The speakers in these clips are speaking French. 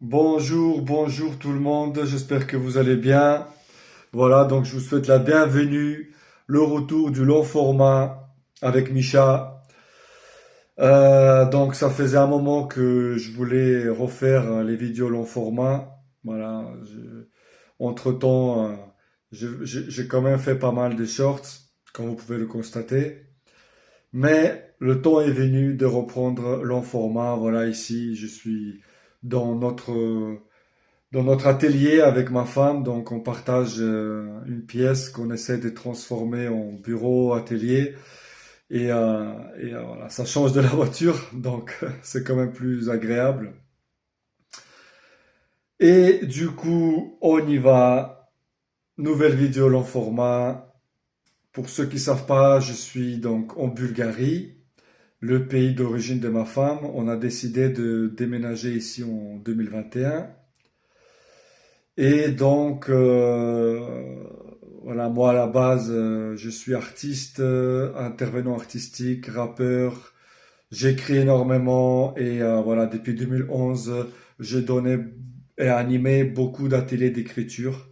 Bonjour, bonjour tout le monde, j'espère que vous allez bien. Voilà, donc je vous souhaite la bienvenue, le retour du long format avec Micha. Donc ça faisait un moment que je voulais refaire les vidéos long format. Voilà, entre-temps, j'ai quand même fait pas mal de shorts, comme vous pouvez le constater. Mais le temps est venu de reprendre long format. Voilà, ici, je suis dans notre atelier avec ma femme, donc on partage une pièce qu'on essaie de transformer en bureau, atelier, et voilà, ça change de la voiture, donc c'est quand même plus agréable. Et du coup, on y va. Nouvelle vidéo long format. Pour ceux qui savent pas, je suis donc en Bulgarie, le pays d'origine de ma femme. On a décidé de déménager ici en 2021. Et donc, voilà, moi à la base, je suis artiste, intervenant artistique, rappeur. J'écris énormément et voilà, depuis 2011, j'ai donné et animé beaucoup d'ateliers d'écriture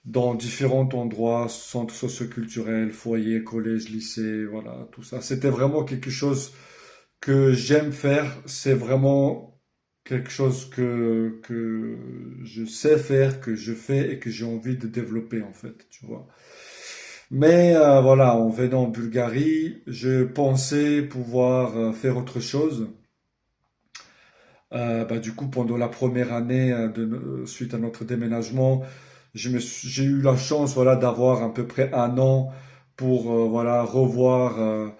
dans différents endroits, centres socioculturels, foyers, collèges, lycées, voilà, tout ça. C'était vraiment quelque chose que j'aime faire. C'est vraiment quelque chose que je sais faire, que je fais et que j'ai envie de développer en fait, tu vois. Mais voilà, en venant en Bulgarie, je pensais pouvoir faire autre chose. Du coup, pendant la première année suite à notre déménagement, j'ai eu la chance, voilà, d'avoir à peu près un an pour, voilà, revoir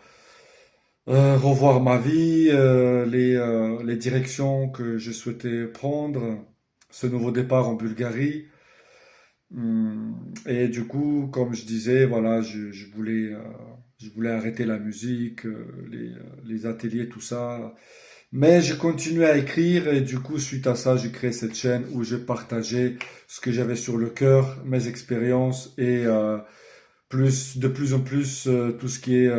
ma vie, les directions que je souhaitais prendre, ce nouveau départ en Bulgarie. Et du coup, comme je disais, voilà, je voulais arrêter la musique, les ateliers, tout ça. Mais j'ai continué à écrire et du coup, suite à ça, j'ai créé cette chaîne où je partageais ce que j'avais sur le cœur, mes expériences et de plus en plus tout ce qui est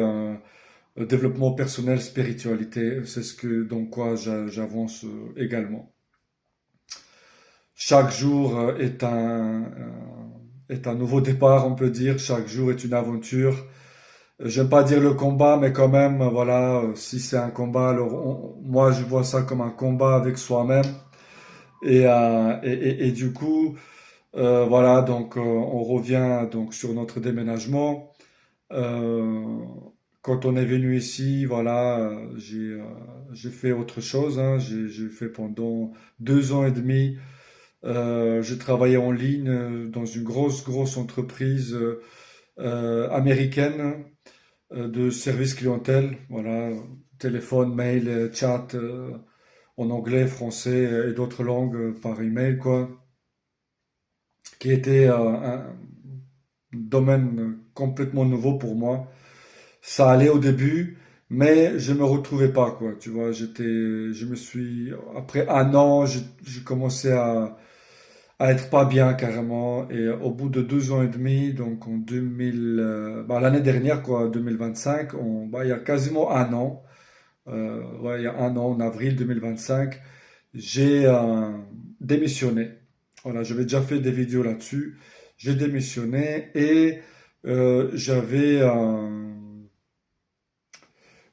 développement personnel, spiritualité. C'est ce que dans quoi j'avance également. Chaque jour est un nouveau départ, on peut dire. Chaque jour est une aventure. J'aime pas dire le combat, mais quand même, voilà, si c'est un combat, alors moi je vois ça comme un combat avec soi-même. Et du coup, voilà, donc on revient donc sur notre déménagement. Euh, Quand on est venu ici, voilà, j'ai fait autre chose, hein. J'ai fait pendant 2 ans et demi. J'ai travaillé en ligne dans une grosse entreprise américaine de service clientèle, voilà, téléphone, mail, chat, en anglais, français et d'autres langues par email, quoi, qui était un domaine complètement nouveau pour moi. Ça allait au début, mais je me retrouvais pas, quoi, tu vois, après un an, j'ai commencé à être pas bien carrément, et au bout de 2 ans et demi, donc en 2000, l'année dernière, quoi, 2025, il y a quasiment un an, ouais, il y a un an, en avril 2025, j'ai démissionné. Voilà, j'avais déjà fait des vidéos là-dessus. J'ai démissionné et j'avais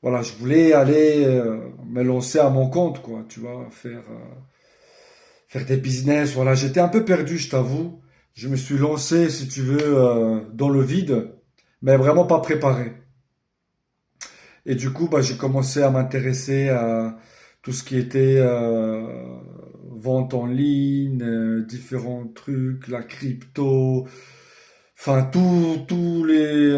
voilà, je voulais aller me lancer à mon compte, quoi, tu vois, faire des business. Voilà, j'étais un peu perdu, je t'avoue. Je me suis lancé, si tu veux, dans le vide, mais vraiment pas préparé. Et du coup, j'ai commencé à m'intéresser à tout ce qui était vente en ligne, différents trucs, la crypto, enfin tous les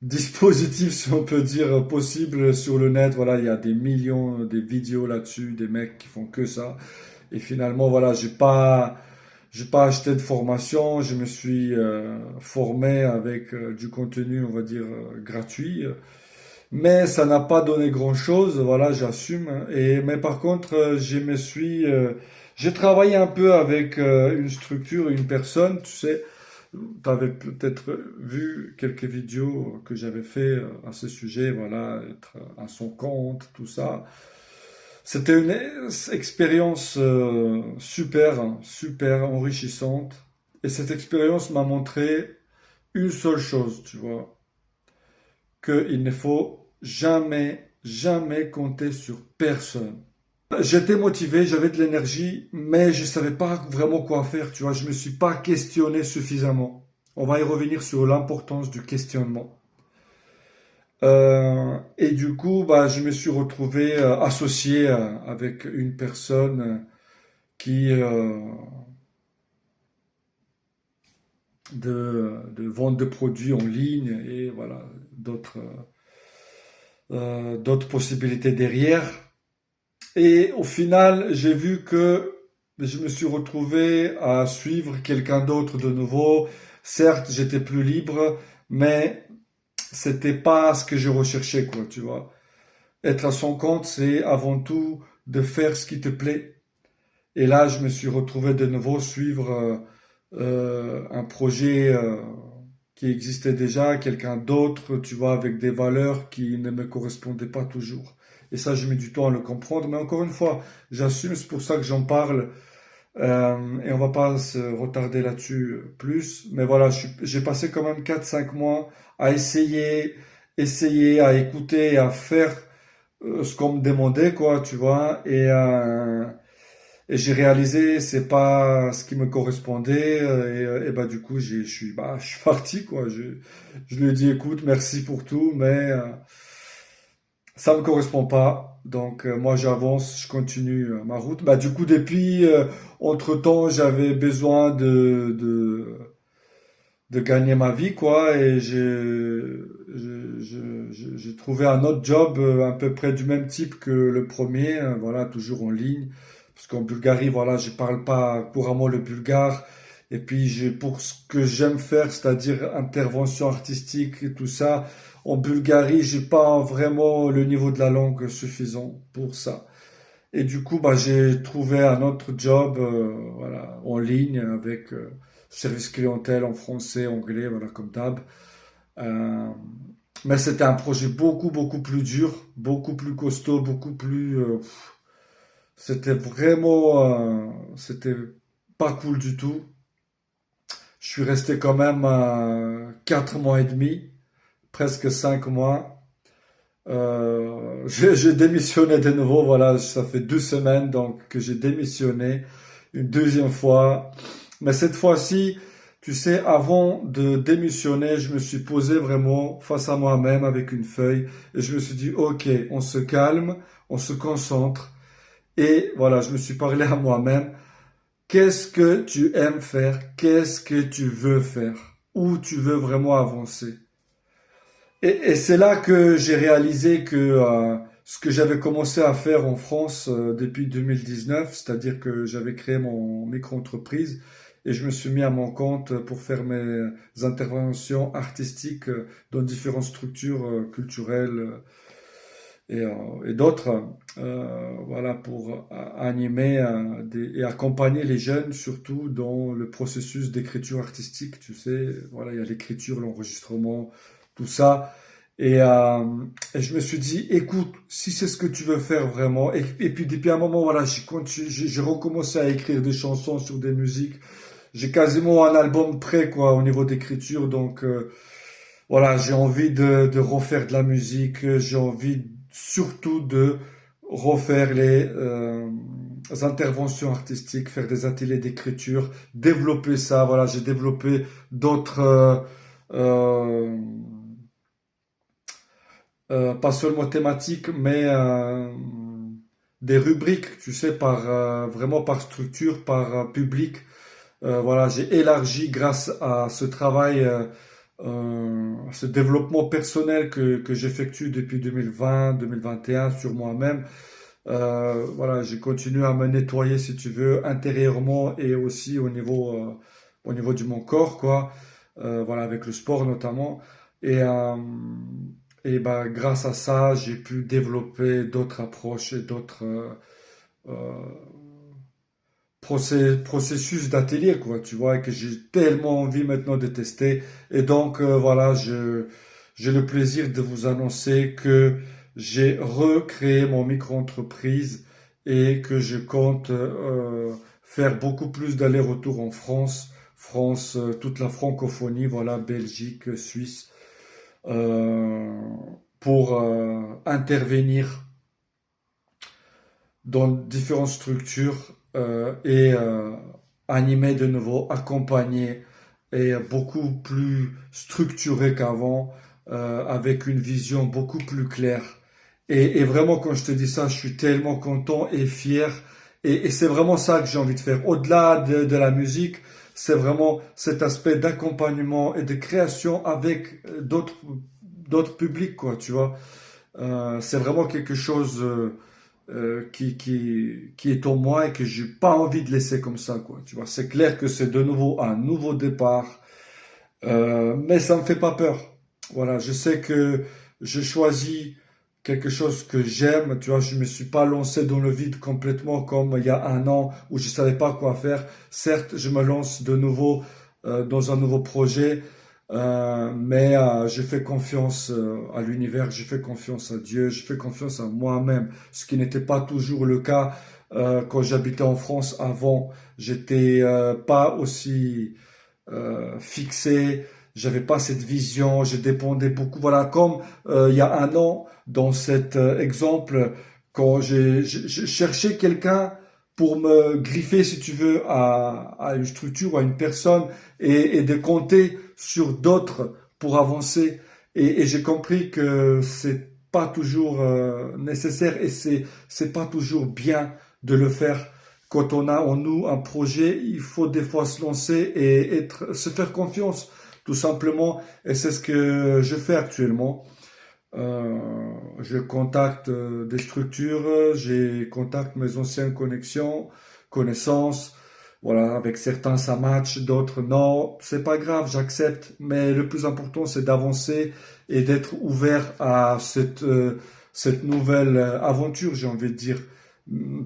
dispositifs, si on peut dire, possibles sur le net. Voilà, il y a des millions de vidéos là-dessus, des mecs qui font que ça. Et finalement, voilà, j'ai pas acheté de formation, je me suis formé avec du contenu, on va dire, gratuit. Mais ça n'a pas donné grand-chose, voilà, j'assume. Mais par contre, j'ai travaillé un peu avec une structure, une personne, tu sais. Tu avais peut-être vu quelques vidéos que j'avais fait à ce sujet, voilà, être à son compte, tout ça. C'était une expérience super, hein, super enrichissante. Et cette expérience m'a montré une seule chose, tu vois, qu'il ne faut jamais, jamais compter sur personne. J'étais motivé, j'avais de l'énergie, mais je savais pas vraiment quoi faire, tu vois. Je me suis pas questionné suffisamment. On va y revenir sur l'importance du questionnement. Et du coup, bah, je me suis retrouvé associé avec une personne qui de vente de produits en ligne et voilà d'autres possibilités derrière. Et au final, j'ai vu que je me suis retrouvé à suivre quelqu'un d'autre de nouveau. Certes, j'étais plus libre, mais c'était pas ce que je recherchais, quoi, tu vois. Être à son compte, c'est avant tout de faire ce qui te plaît. Et là, je me suis retrouvé de nouveau suivre un projet qui existait déjà, quelqu'un d'autre, tu vois, avec des valeurs qui ne me correspondaient pas toujours. Et ça, j'ai mis du temps à le comprendre. Mais encore une fois, j'assume, c'est pour ça que j'en parle. Et on va pas se retarder là-dessus plus. Mais voilà, j'ai passé quand même 4 5 mois à essayer, à écouter, à faire ce qu'on me demandait, quoi, tu vois. Et j'ai réalisé c'est pas ce qui me correspondait et bah du coup je suis parti quoi. Je lui ai dit écoute merci pour tout mais ça me correspond pas. Donc moi j'avance, je continue ma route. Bah du coup depuis entre-temps j'avais besoin de gagner ma vie quoi et j'ai trouvé un autre job à peu près du même type que le premier, voilà toujours en ligne parce qu'en Bulgarie voilà je parle pas couramment le bulgare et puis j'ai pour ce que j'aime faire c'est-à-dire intervention artistique et tout ça en Bulgarie j'ai pas vraiment le niveau de la langue suffisant pour ça et du coup, bah, j'ai trouvé un autre job, voilà, en ligne avec service clientèle en français, anglais, voilà, comme d'hab. Euh, mais c'était un projet beaucoup, beaucoup plus dur, beaucoup plus costaud, beaucoup plus. C'était vraiment, c'était pas cool du tout. Je suis resté quand même 4 mois et demi, presque 5 mois. J'ai démissionné de nouveau, voilà, ça fait 2 semaines donc que j'ai démissionné une deuxième fois. Mais cette fois-ci, tu sais, avant de démissionner, je me suis posé vraiment face à moi-même avec une feuille et je me suis dit, ok, on se calme, on se concentre et voilà, je me suis parlé à moi-même. Qu'est-ce que tu aimes faire? Qu'est-ce que tu veux faire? Où tu veux vraiment avancer? Et c'est là que j'ai réalisé que ce que j'avais commencé à faire en France depuis 2019, c'est-à-dire que j'avais créé mon micro-entreprise et je me suis mis à mon compte pour faire mes interventions artistiques dans différentes structures culturelles et d'autres, voilà, pour animer et accompagner les jeunes, surtout dans le processus d'écriture artistique. Tu sais, voilà, il y a l'écriture, l'enregistrement, tout ça. Et, euh, et je me suis dit, écoute, si c'est ce que tu veux faire vraiment, et puis depuis un moment, voilà, j'ai recommencé à écrire des chansons sur des musiques. J'ai quasiment un album prêt, quoi, au niveau d'écriture. Donc, voilà, j'ai envie de refaire de la musique. J'ai envie surtout de refaire les interventions artistiques, faire des ateliers d'écriture, développer ça. Voilà, j'ai développé d'autres, euh, pas seulement thématiques, mais des rubriques, tu sais, vraiment par structure, par public. Voilà, j'ai élargi grâce à ce travail, ce développement personnel que j'effectue depuis 2020, 2021 sur moi-même. Voilà, j'ai continué à me nettoyer, si tu veux, intérieurement et aussi au niveau de mon corps, quoi. Voilà, avec le sport notamment. Et, euh, et bah, grâce à ça, j'ai pu développer d'autres approches et d'autres euh, processus d'atelier, quoi, tu vois, et que j'ai tellement envie maintenant de tester. Et donc, voilà, j'ai le plaisir de vous annoncer que j'ai recréé mon micro-entreprise et que je compte faire beaucoup plus d'allers-retours en France, toute la francophonie, voilà, Belgique, Suisse, euh, pour intervenir dans différentes structures et animer de nouveau, accompagner et beaucoup plus structuré qu'avant, avec une vision beaucoup plus claire. Et vraiment, quand je te dis ça, je suis tellement content et fier. Et c'est vraiment ça que j'ai envie de faire. Au-delà de la musique, c'est vraiment cet aspect d'accompagnement et de création avec d'autres publics, quoi, tu vois. C'est vraiment quelque chose qui est en moi et que j'ai pas envie de laisser comme ça, quoi. Tu vois, c'est clair que c'est de nouveau un nouveau départ, mais ça me fait pas peur. Voilà, je sais que je choisis quelque chose que j'aime. Tu vois, je me suis pas lancé dans le vide complètement comme il y a un an où je savais pas quoi faire. Certes, je me lance de nouveau dans un nouveau projet, mais je fais confiance à l'univers, je fais confiance à Dieu, je fais confiance à moi-même, ce qui n'était pas toujours le cas quand j'habitais en France avant. J'étais pas aussi fixé, j'avais pas cette vision, je dépendais beaucoup. Voilà, comme il y a un an, dans cet exemple, quand j'ai cherché quelqu'un pour me griffer, si tu veux, à une structure ou à une personne et de compter sur d'autres pour avancer. Et j'ai compris que c'est pas toujours nécessaire et c'est pas toujours bien de le faire. Quand on a en nous un projet, il faut des fois se lancer et se faire confiance, tout simplement. Et c'est ce que je fais actuellement. Euh, je contacte des structures, j'ai contacte mes anciennes connaissances. Voilà, avec certains ça match, d'autres non. C'est pas grave, j'accepte. Mais le plus important, c'est d'avancer et d'être ouvert à cette nouvelle aventure, j'ai envie de dire.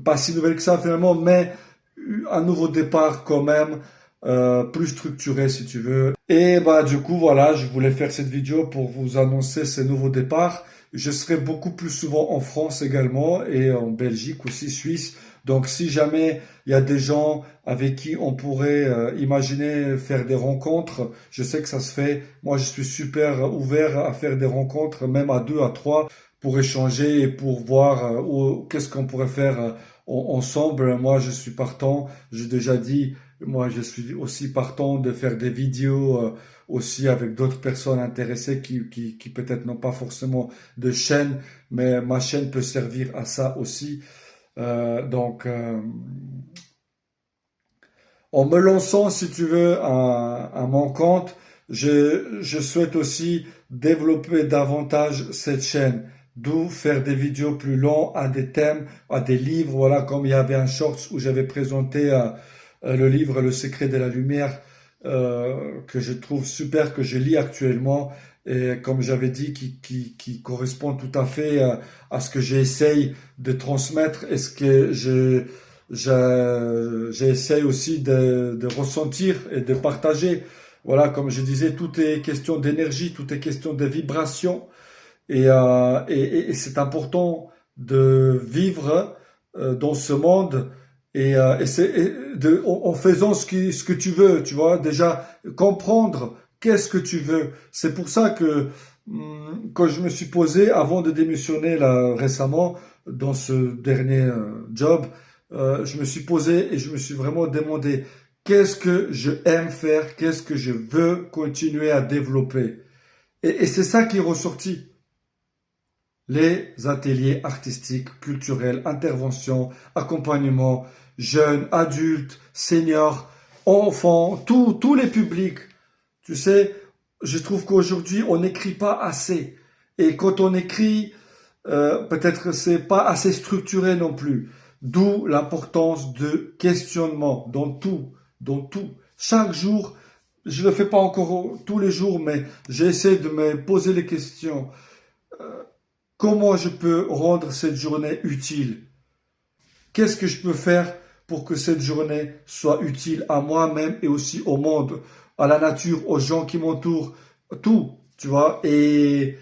Pas si nouvelle que ça finalement, mais un nouveau départ quand même, plus structuré si tu veux. Et bah du coup voilà, je voulais faire cette vidéo pour vous annoncer ces nouveaux départs. Je serai beaucoup plus souvent en France également et en Belgique aussi, Suisse. Donc si jamais il y a des gens avec qui on pourrait imaginer faire des rencontres, je sais que ça se fait. Moi je suis super ouvert à faire des rencontres, même à deux, à trois, pour échanger et pour voir qu'est-ce qu'on pourrait faire ensemble. Moi je suis partant, j'ai déjà dit. Moi, je suis aussi partant de faire des vidéos aussi avec d'autres personnes intéressées qui peut-être n'ont pas forcément de chaîne, mais ma chaîne peut servir à ça aussi. Donc, en me lançant, si tu veux, à mon compte, je souhaite aussi développer davantage cette chaîne. D'où faire des vidéos plus longues à des thèmes, à des livres, voilà, comme il y avait un shorts où j'avais présenté le livre Le secret de la lumière, que je trouve super, que je lis actuellement, et comme j'avais dit, qui correspond tout à fait à ce que j'essaye de transmettre et ce que j'essaye aussi de ressentir et de partager. Voilà, comme je disais, tout est question d'énergie, tout est question de vibration. Et c'est important de vivre dans ce monde en faisant ce que tu veux, tu vois, déjà comprendre qu'est-ce que tu veux. C'est pour ça que quand je me suis posé, avant de démissionner là récemment dans ce dernier job, je me suis posé et je me suis vraiment demandé qu'est-ce que je aime faire, qu'est-ce que je veux continuer à développer. Et c'est ça qui est ressorti. Les ateliers artistiques, culturels, interventions, accompagnement, jeunes, adultes, seniors, enfants, tous les publics. Tu sais, je trouve qu'aujourd'hui, on n'écrit pas assez. Et quand on écrit, peut-être c'est pas assez structuré non plus. D'où l'importance de questionnement dans tout, dans tout. Chaque jour, je le fais pas encore tous les jours, mais j'essaie de me poser les questions. Comment je peux rendre cette journée utile? Qu'est-ce que je peux faire pour que cette journée soit utile à moi-même et aussi au monde, à la nature, aux gens qui m'entourent, tout, tu vois? Et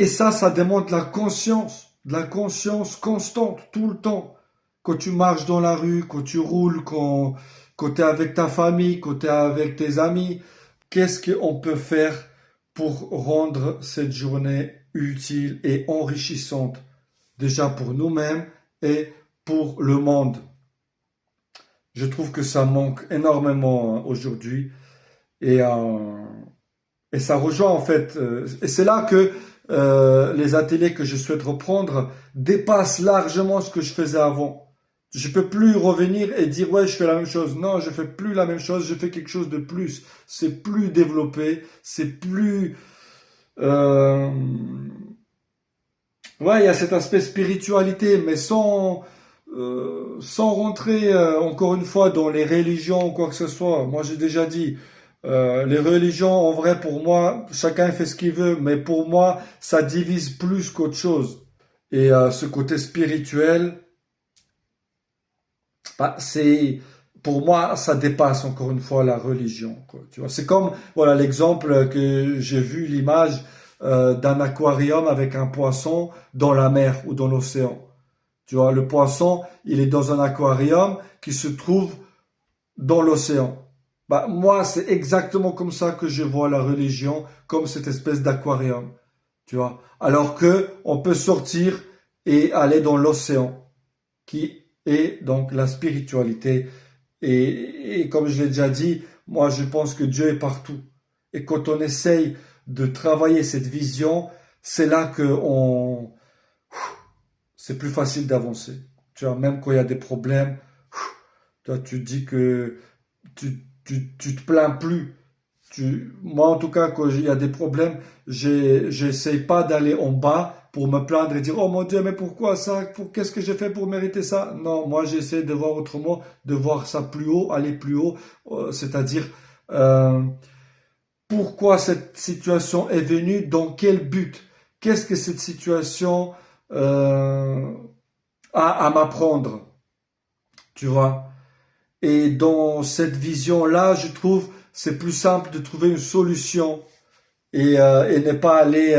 ça demande la conscience, de la conscience constante, tout le temps. Quand tu marches dans la rue, quand tu roules, quand tu es avec ta famille, quand tu es avec tes amis, qu'est-ce qu'on peut faire pour rendre cette journée utile et enrichissante, déjà pour nous-mêmes et pour le monde. Je trouve que ça manque énormément aujourd'hui et, euh, et ça rejoint en fait, et c'est là que les ateliers que je souhaite reprendre dépassent largement ce que je faisais avant. Je peux plus revenir et dire ouais je fais la même chose. Non, je fais plus la même chose, je fais quelque chose de plus. C'est plus développé, c'est plus euh, ouais, il y a cet aspect spiritualité, mais sans rentrer encore une fois dans les religions ou quoi que ce soit. Moi, j'ai déjà dit, les religions, en vrai, pour moi, chacun fait ce qu'il veut, mais pour moi, ça divise plus qu'autre chose. Et ce côté spirituel, bah, pour moi, ça dépasse encore une fois la religion, quoi. Tu vois, c'est comme, voilà, l'exemple que j'ai vu, l'image d'un aquarium avec un poisson dans la mer ou dans l'océan. Tu vois, le poisson, il est dans un aquarium qui se trouve dans l'océan. Bah, moi, c'est exactement comme ça que je vois la religion, comme cette espèce d'aquarium. Tu vois, alors que on peut sortir et aller dans l'océan, qui est donc la spiritualité. Et comme je l'ai déjà dit, moi, je pense que Dieu est partout. Et quand on essaye de travailler cette vision, c'est là que c'est plus facile d'avancer. Tu vois, même quand il y a des problèmes, toi, tu dis que tu te plains plus. Moi, en tout cas, quand il y a des problèmes, j'essaye pas d'aller en bas pour me plaindre et dire, oh mon Dieu, mais pourquoi ça? Qu'est-ce que j'ai fait pour mériter ça? Non, moi, j'essaie de voir autrement, de voir ça plus haut, aller plus haut, c'est-à-dire, euh, pourquoi cette situation est venue, dans quel but? Qu'est-ce que cette situation, euh, a à m'apprendre? Tu vois? Et dans cette vision-là, je trouve, c'est plus simple de trouver une solution et ne pas aller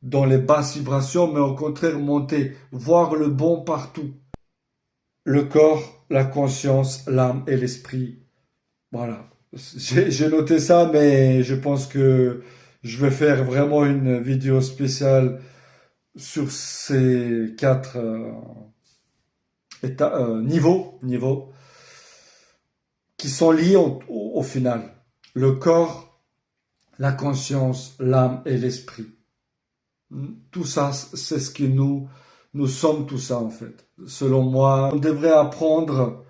dans les basses vibrations, mais au contraire monter, voir le bon partout. Le corps, la conscience, l'âme et l'esprit. Voilà. J'ai noté ça, mais je pense que je vais faire vraiment une vidéo spéciale sur ces quatre niveaux qui sont liés au final. Le corps, la conscience, l'âme et l'esprit. Tout ça, c'est ce que nous sommes tout ça en fait. Selon moi, on devrait apprendre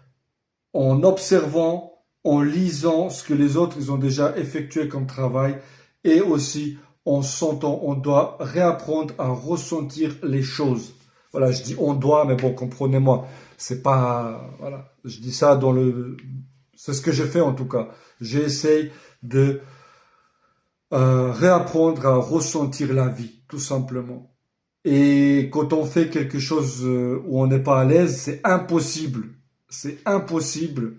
en observant, en lisant ce que les autres ils ont déjà effectué comme travail et aussi en sentant, on doit réapprendre à ressentir les choses. Voilà, je dis on doit, mais bon, comprenez-moi, c'est pas, voilà, je dis ça c'est ce que j'ai fait en tout cas. J'essaie de réapprendre à ressentir la vie, tout simplement. Et quand on fait quelque chose où on n'est pas à l'aise, c'est impossible. C'est impossible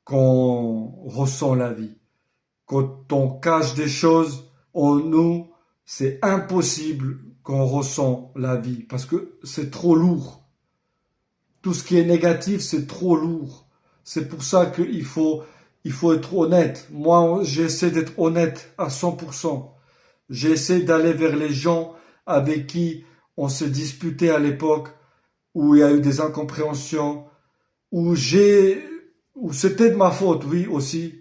qu'on ressent la vie. Quand on cache des choses en nous, c'est impossible qu'on ressent la vie parce que c'est trop lourd. Tout ce qui est négatif, c'est trop lourd. C'est pour ça il faut être honnête. Moi, j'essaie d'être honnête à 100%. J'essaie d'aller vers les gens avec qui on s'est disputé à l'époque, où il y a eu des incompréhensions, où où c'était de ma faute, oui, aussi,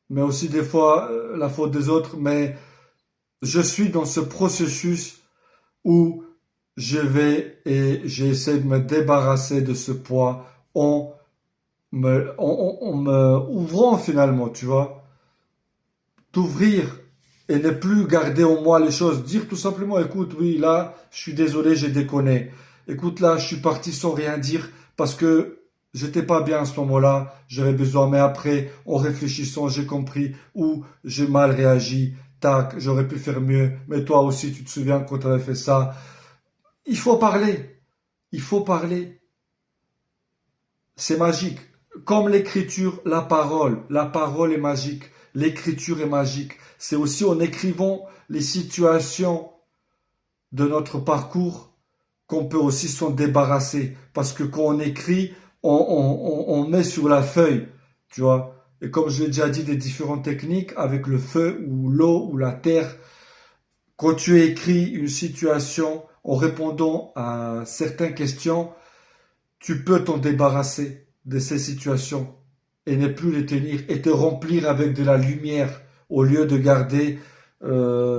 mais aussi des fois la faute des autres, mais je suis dans ce processus où je vais et j'essaie de me débarrasser de ce poids en me ouvrant finalement, tu vois, t'ouvrir et ne plus garder en moi les choses, dire tout simplement, écoute, oui, là, je suis désolé, j'ai déconné. Écoute, là, je suis parti sans rien dire parce que j'étais pas bien à ce moment-là, j'avais besoin, mais après, en réfléchissant, j'ai compris où j'ai mal réagi, tac, j'aurais pu faire mieux, mais toi aussi, tu te souviens quand tu avais fait ça. Il faut parler, il faut parler. C'est magique. Comme l'écriture, la parole est magique, l'écriture est magique. C'est aussi en écrivant les situations de notre parcours qu'on peut aussi s'en débarrasser. Parce que quand on écrit, on met sur la feuille, tu vois. Et comme je l'ai déjà dit, des différentes techniques avec le feu ou l'eau ou la terre. Quand tu écris une situation en répondant à certaines questions, tu peux t'en débarrasser de ces situations et ne plus les tenir et te remplir avec de la lumière au lieu de garder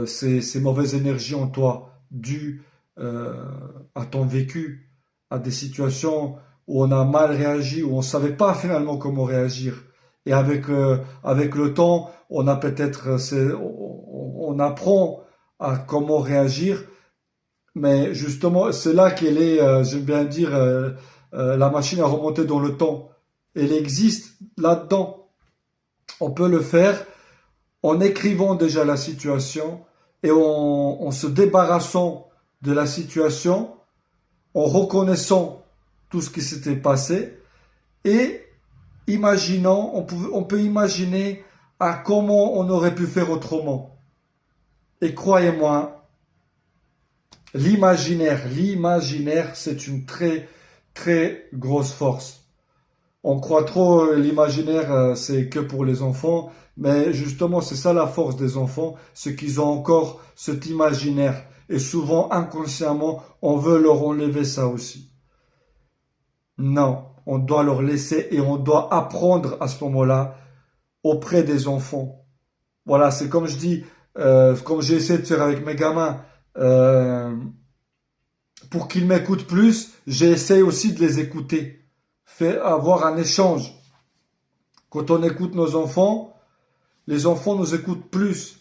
ces mauvaises énergies en toi dues à ton vécu, à des situations où on a mal réagi, où on ne savait pas finalement comment réagir. Et avec le temps, on a peut-être, on apprend à comment réagir, mais justement, c'est là qu'elle est, j'aime bien dire, la machine à remonter dans le temps. Elle existe là-dedans. On peut le faire en écrivant déjà la situation et en se débarrassant de la situation, en reconnaissant tout ce qui s'était passé et imaginant, on peut imaginer à comment on aurait pu faire autrement. Et croyez-moi, l'imaginaire, c'est une très, très grosse force. On croit trop l'imaginaire, c'est que pour les enfants, mais justement, c'est ça la force des enfants, c'est qu'ils ont encore cet imaginaire. Et souvent, inconsciemment, on veut leur enlever ça aussi. Non, on doit leur laisser et on doit apprendre à ce moment-là auprès des enfants. Voilà, c'est comme je dis, comme j'ai essayé de faire avec mes gamins. Euh, pour qu'ils m'écoutent plus, j'essaie aussi de les écouter. Avoir un échange. Quand on écoute nos enfants, les enfants nous écoutent plus.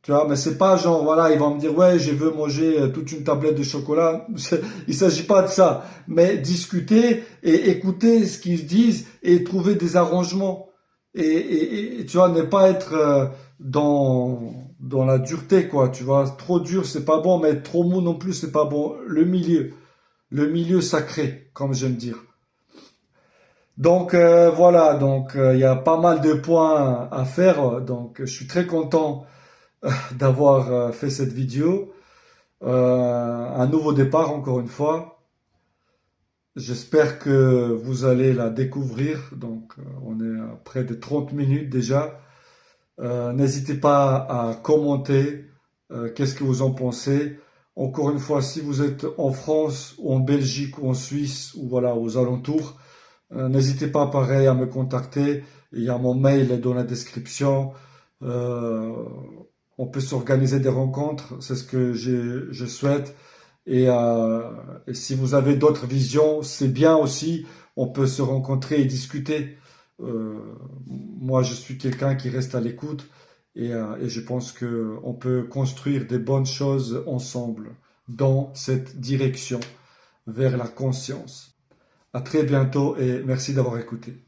Tu vois, mais c'est pas genre, voilà, ils vont me dire, ouais, je veux manger toute une tablette de chocolat. Il s'agit pas de ça. Mais discuter et écouter ce qu'ils disent et trouver des arrangements. Et tu vois, ne pas être dans la dureté, quoi. Tu vois, trop dur, c'est pas bon, mais trop mou non plus, c'est pas bon. Le milieu sacré, comme j'aime dire. Donc voilà, donc il y a pas mal de points à faire. Donc je suis très content d'avoir fait cette vidéo. Un nouveau départ encore une fois. J'espère que vous allez la découvrir. Donc on est à près de 30 minutes déjà. N'hésitez pas à commenter. Qu'est-ce que vous en pensez? Encore une fois, si vous êtes en France ou en Belgique ou en Suisse ou voilà aux alentours, n'hésitez pas pareil à me contacter. Il y a mon mail dans la description. Euh, on peut s'organiser des rencontres, c'est ce que je souhaite. Et si vous avez d'autres visions, c'est bien aussi. On peut se rencontrer et discuter. Euh, Moi, je suis quelqu'un qui reste à l'écoute et je pense que on peut construire des bonnes choses ensemble dans cette direction vers la conscience. À très bientôt et merci d'avoir écouté.